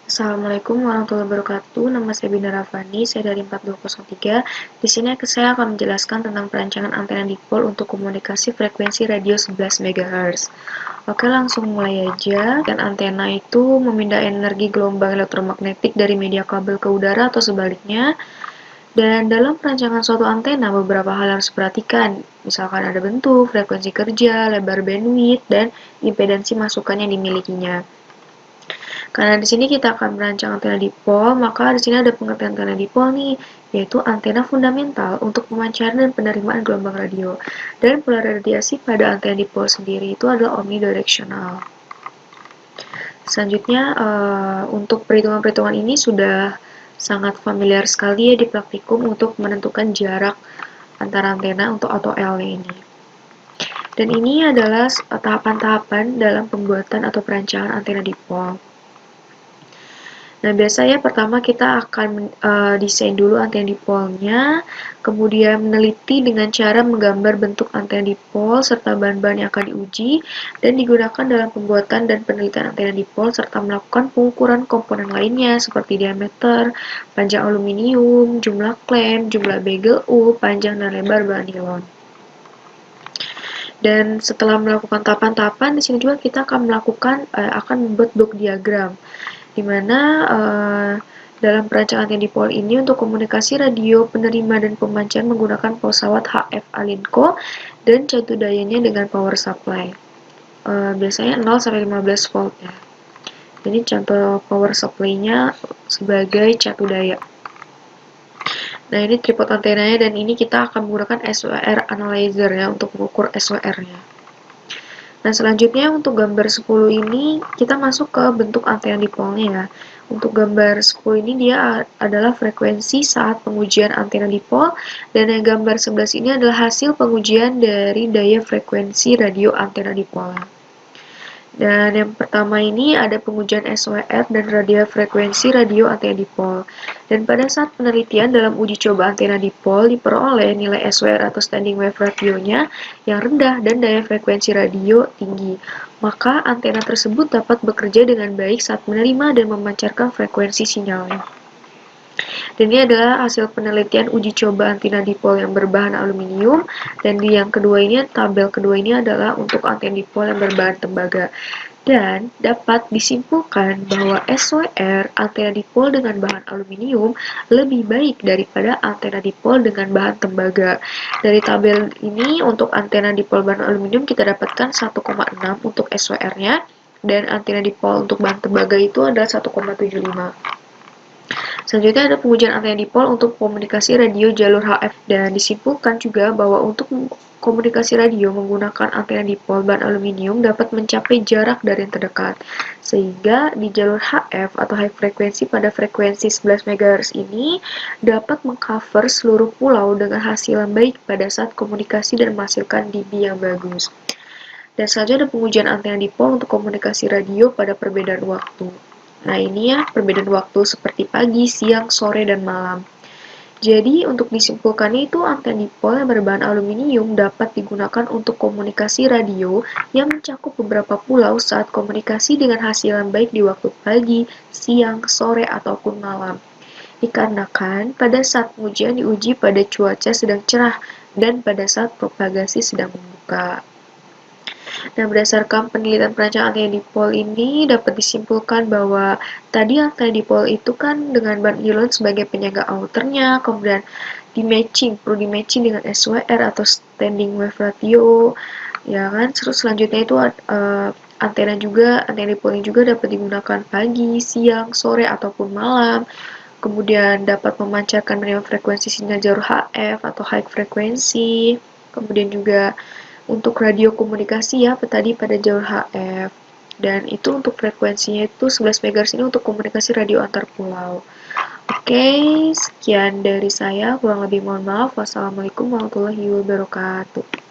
Assalamualaikum warahmatullahi wabarakatuh. Nama saya Bina Rafani, saya dari 4203. Di sini saya akan menjelaskan tentang perancangan antena dipol untuk komunikasi frekuensi radio 11 MHz. Oke, langsung mulai aja. Dan antena itu memindah energi gelombang elektromagnetik dari media kabel ke udara atau sebaliknya. Dan dalam perancangan suatu antena, beberapa hal harus diperhatikan. Misalkan ada bentuk, frekuensi kerja, lebar bandwidth, dan impedansi masukan yang dimilikinya. Karena di sini kita akan merancang antena dipol, maka di sini ada pengertian antena dipol nih, yaitu antena fundamental untuk pemancaran dan penerimaan gelombang radio. Dan pola radiasi pada antena dipol sendiri itu adalah omnidirectional. Selanjutnya, untuk perhitungan-perhitungan ini sudah sangat familiar sekali ya di praktikum untuk menentukan jarak antara antena untuk auto L ini. Dan ini adalah tahapan-tahapan dalam pembuatan atau perancangan antena dipol. Nah, biasanya pertama kita akan desain dulu antena dipolnya, kemudian meneliti dengan cara menggambar bentuk antena dipol serta bahan-bahan yang akan diuji, dan digunakan dalam pembuatan dan penelitian antena dipol serta melakukan pengukuran komponen lainnya seperti diameter, panjang aluminium, jumlah klem, jumlah bagel U, panjang dan lebar bahan nilon. Dan setelah melakukan tahapan-tahapan, di sini juga kita akan membuat blok diagram, di mana dalam perancangan antena dipol ini untuk komunikasi radio penerima dan pemancar menggunakan pesawat HF Alinco dan catu dayanya dengan power supply. Biasanya 0 sampai 15 volt ya. Ini contoh power supply-nya sebagai catu daya. Nah, ini tripod antenanya dan ini kita akan menggunakan SWR analyzer ya untuk mengukur SWR-nya. Nah, selanjutnya untuk gambar 10 ini kita masuk ke bentuk antena dipolnya ya. Untuk gambar 10 ini dia adalah frekuensi saat pengujian antena dipol, dan yang gambar 11 ini adalah hasil pengujian dari daya frekuensi radio antena dipol. Dan yang pertama ini ada pengujian SWR dan radio frekuensi radio antena dipol. Dan pada saat penelitian dalam uji coba antena dipol diperoleh nilai SWR atau standing wave radionya yang rendah dan daya frekuensi radio tinggi. Maka antena tersebut dapat bekerja dengan baik saat menerima dan memancarkan frekuensi sinyalnya. Dan ini adalah hasil penelitian uji coba antena dipol yang berbahan aluminium, dan di yang kedua ini, tabel kedua ini adalah untuk antena dipol yang berbahan tembaga. Dan dapat disimpulkan bahwa SWR antena dipol dengan bahan aluminium lebih baik daripada antena dipol dengan bahan tembaga. Dari tabel ini untuk antena dipol bahan aluminium kita dapatkan 1,6 untuk SWR-nya, dan antena dipol untuk bahan tembaga itu adalah 1,75. Selanjutnya ada pengujian antena dipol untuk komunikasi radio jalur HF, dan disimpulkan juga bahwa untuk komunikasi radio menggunakan antena dipol bahan aluminium dapat mencapai jarak dari yang terdekat, sehingga di jalur HF atau high frequency pada frekuensi 11 MHz ini dapat mengcover seluruh pulau dengan hasil yang baik pada saat komunikasi dan menghasilkan dB yang bagus. Dan selanjutnya ada pengujian antena dipol untuk komunikasi radio pada perbedaan waktu. Nah, ini ya perbedaan waktu seperti pagi, siang, sore, dan malam. Jadi, untuk disimpulkannya itu antena dipol yang berbahan aluminium dapat digunakan untuk komunikasi radio yang mencakup beberapa pulau saat komunikasi dengan hasil yang baik di waktu pagi, siang, sore, ataupun malam. Dikarenakan pada saat pengujian diuji pada cuaca sedang cerah dan pada saat propagasi sedang membuka. Nah, berdasarkan penelitian perancangan antena dipol ini dapat disimpulkan bahwa tadi antena dipol itu kan dengan bahan nilon sebagai penyangga outernya, kemudian perlu di matching dengan SWR atau standing wave radio, ya kan. Terus selanjutnya itu antena dipol ini juga dapat digunakan pagi, siang, sore, ataupun malam. Kemudian dapat memancarkan menerima frekuensi sinyal jalur HF atau high frequency. Kemudian juga untuk radio komunikasi ya tadi pada jalur HF, dan itu untuk frekuensinya itu 11 MHz ini untuk komunikasi radio antar pulau. Oke, sekian dari saya, kurang lebih mohon maaf. Wassalamualaikum warahmatullahi wabarakatuh.